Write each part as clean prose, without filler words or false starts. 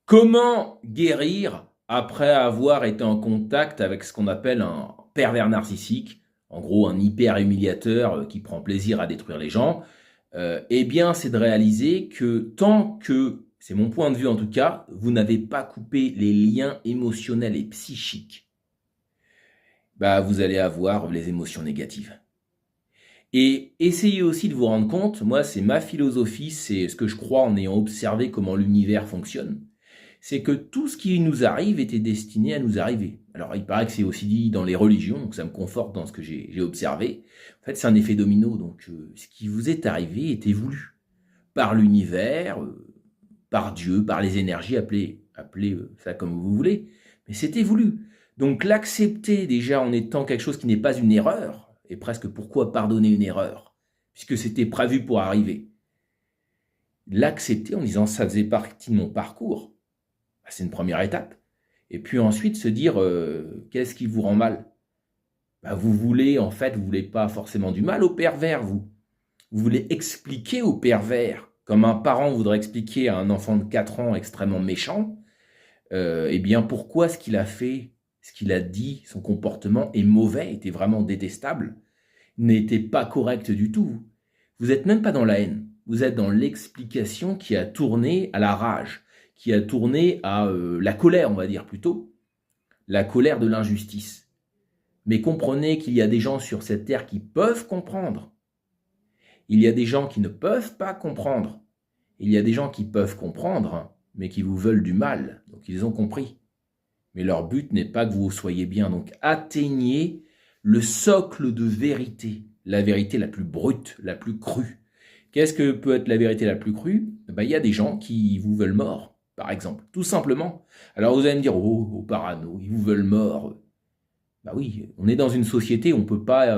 Comment guérir après avoir été en contact avec ce qu'on appelle un pervers narcissique, en gros un hyper humiliateur qui prend plaisir à détruire les gens? Eh bien, c'est de réaliser que tant que, c'est mon point de vue en tout cas, vous n'avez pas coupé les liens émotionnels et psychiques, bah, vous allez avoir les émotions négatives. Et essayez aussi de vous rendre compte, moi c'est ma philosophie, c'est ce que je crois en ayant observé comment l'univers fonctionne, c'est que tout ce qui nous arrive était destiné à nous arriver. Alors il paraît que c'est aussi dit dans les religions, donc ça me conforte dans ce que j'ai observé. En fait c'est un effet domino, donc ce qui vous est arrivé était voulu par l'univers, par Dieu, par les énergies, appelez ça comme vous voulez, mais c'était voulu. Donc l'accepter déjà en étant quelque chose qui n'est pas une erreur, et presque pourquoi pardonner une erreur, puisque c'était prévu pour arriver. L'accepter en disant ça faisait partie de mon parcours, bah, c'est une première étape. Et puis ensuite se dire qu'est-ce qui vous rend mal, bah, vous voulez en fait, vous voulez pas forcément du mal au pervers, vous voulez expliquer au pervers, comme un parent voudrait expliquer à un enfant de 4 ans extrêmement méchant, eh bien pourquoi ce qu'il a fait, ce qu'il a dit, son comportement est mauvais, était vraiment détestable, n'était pas correct du tout. Vous n'êtes même pas dans la haine, vous êtes dans l'explication qui a tourné à la rage, qui a tourné à la colère, on va dire plutôt, la colère de l'injustice. Mais comprenez qu'il y a des gens sur cette terre qui peuvent comprendre. Il y a des gens qui ne peuvent pas comprendre. Il y a des gens qui peuvent comprendre, mais qui vous veulent du mal. Donc ils ont compris. Mais leur but n'est pas que vous soyez bien. Donc atteignez le socle de vérité, la vérité la plus brute, la plus crue. Qu'est-ce que peut être la vérité la plus crue? Ben, il y a des gens qui vous veulent mort, par exemple, tout simplement. Alors vous allez me dire, oh parano, ils vous veulent mort. Bah oui, on est dans une société, on peut pas,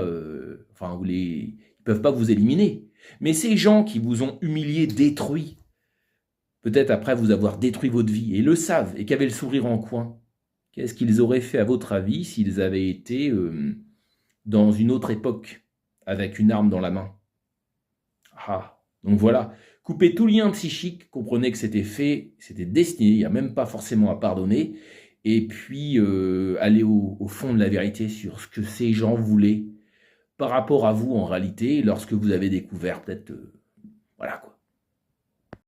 enfin, ils peuvent pas vous éliminer. Mais ces gens qui vous ont humilié, détruit, peut-être après vous avoir détruit votre vie, et le savent, et qui avaient le sourire en coin, qu'est-ce qu'ils auraient fait à votre avis s'ils avaient été dans une autre époque, avec une arme dans la main? Ah, donc voilà, coupez tout lien psychique, comprenez que c'était fait, c'était destiné, il n'y a même pas forcément à pardonner, et puis aller au fond de la vérité sur ce que ces gens voulaient par rapport à vous en réalité, lorsque vous avez découvert peut-être